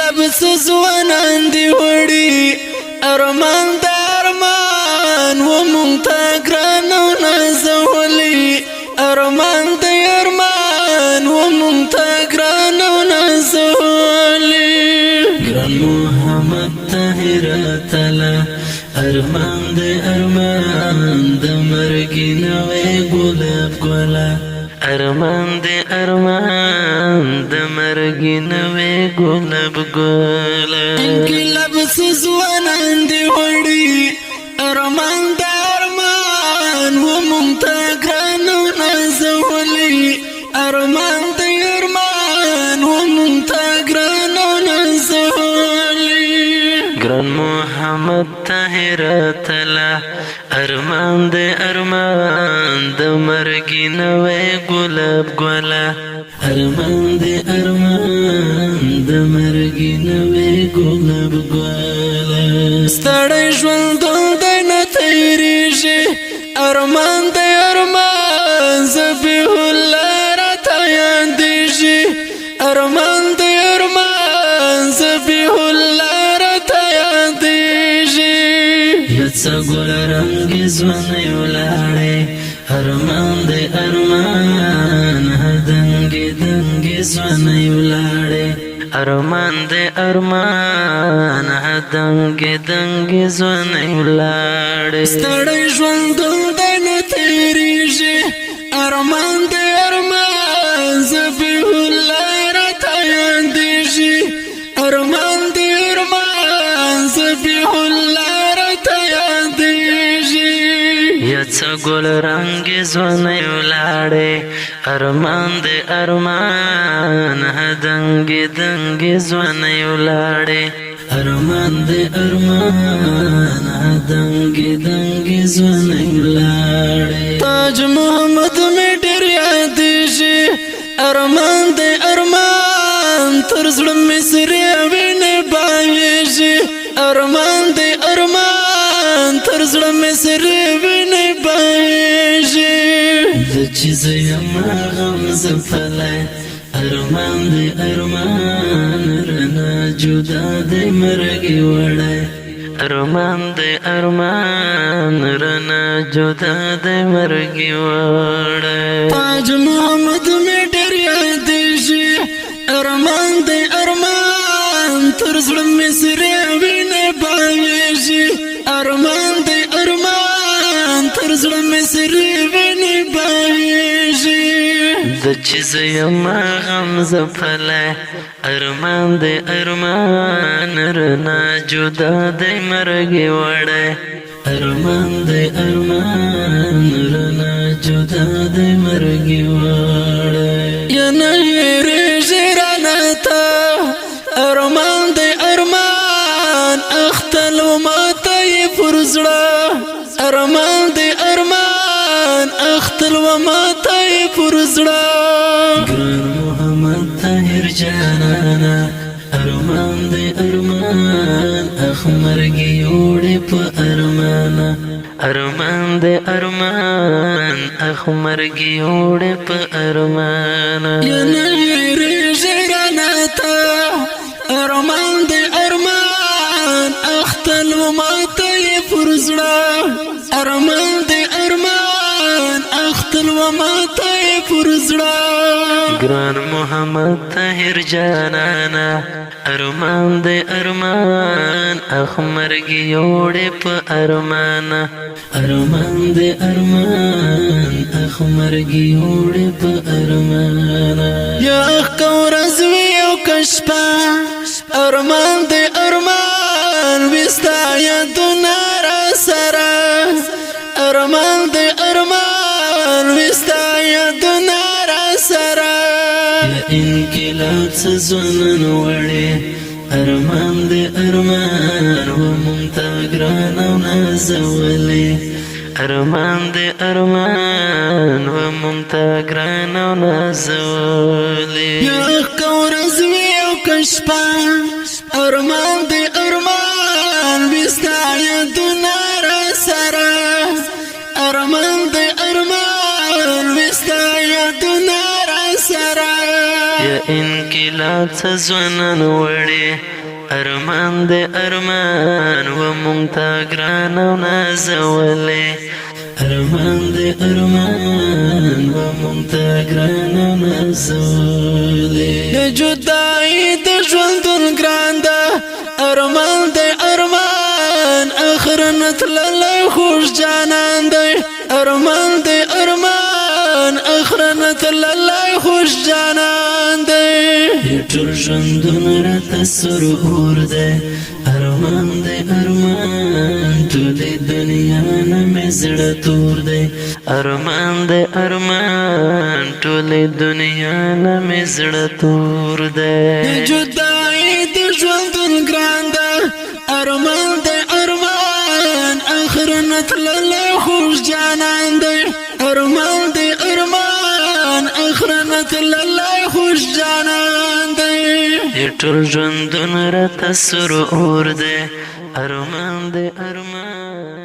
انقلاب سزوانان دی وړي ارمان د ارمان و مونږ ګران او نازولي ارمان د ارمان و مونږ ګران او نازولي ګران محمد طاهر تعالی ارمان د ارمان د مرګ نوې ګلاب ګلا ارمان د ارمان د مرګ نوې ګلاب ګلا انقلاب سزوانان دی وړي ارمان د ارمان و مونږ ګران او نازولي ارمان د ارمان و مونږ ګران او نازولي ګران محمد طاهر تعالی ارمان د ارمان د مرګ نوې ګلاب ګلا ارمان د ارمان د مرګ نوې ګلاب ګلا ستړی ژوند د نه تیریږي ارمان د ارمان ذبیح الله راته یادیږي ارمان د ارمان ذبیح الله راته یادیږي یڅ ګل رنګ ځوان ولاړې ارمان د ارمان دنګ دنګ ځوان ولاړې ارمان د ارمان دنګ دنګ ځوان ولاړې ستړی ژوند د نه تیریږي ارمان د ارمان ذبیح الله راته یادیږي ارمان د ارمان ذبیح الله راته یادیږي یڅ ګل رنګ ځوان ولاړې ارمان د ارمان دنګ دنګ ځوان ولاړې ارمان د ارمان دنګ دنګ ځوان ولاړې تاج محمد می ډېر یادیږي ارمان د ارمان تر زړه مې سرې وینې بهیږي ارمان د ارمان تر زړه مې سرې وینې بهیږي د چې زه یم غم زفلی ارمان د ارمان رانه جدا د مرګ وړی ارمان د ارمان رانه جدا د مرګ وړی تاج محمد مې ډېر یادیږي ارمان د ارمان تر زړه مې سرې وینې بهیږي ارمان د ارمان تر زړه مې سرې وینې بهیږي د چې زه یم غم ځپلی ارمان د ارمان رانه جدا د مرګ وړی ارمان د ارمان رانه جدا د مرګ وړی یا نه هېرېږي رانه ته ارمان د ارمان اختل و ماته یې پر زړه ارمان د ارمان اختل و ماته یې پر زړه ګران محمد طاهر جانانا ارمان د ارمان اخ مرګ یوړې په ارمانه ارمان د ارمان اخ مرګ یوړې په ارمانه یا نه هېرېږي رانه ته ارمان د ارمان اختل و ماته یې پر زړه ارمان د ارمان اختل و ماته یې پر زړه ګران محمد طاهر جانانا ارمان د ارمان اخ مرګ یوړې په ارمانه ارمان د ارمان اخ مرګ یوړې په ارمانه یا اخ که ورځ وي او که شپه ارمان د ارمان وي ستا یادونه راسره ارمان د ارمان وي ستا یادونه راسره انقلاب سزوانان وړې ارمان د ارمان و مونږ ګران او نازولي ارمان د ارمان و مونږ ګران او نازولي یا که ورځ وي او که شپه ارمان د ارمان وي ستا یادونه راسره ارمان د ارمان وي ستا یادونه راسره یا انقلاب سزوانان وړې ارمان دې ارمان و مونږ ته ګران او نازولې ارمان دې ارمان و مونږ ته ګران او نازولې د جدایي د ژوندون ګران ده ارمان دې ارمان اخر نه تللی خوږ جانان دی ارمان دې ارمان اخر نه تللی خوږ جانان دی ټول ژوندون راته سور اور دی ارمان دې ارمان ټولې دنیا نه مې زړه تور دی ارمان دې ارمان ټولې دنیا نه مې زړه تور دی جدایي د ژوندون ګران ده ارمان دې ارمان اخر نه تللی خوږ جانان دی ارمان دې ارمان اخر نه تللی خوږ جانان دی ټول ژوندون راته سور اور دی ارمان دې ارمان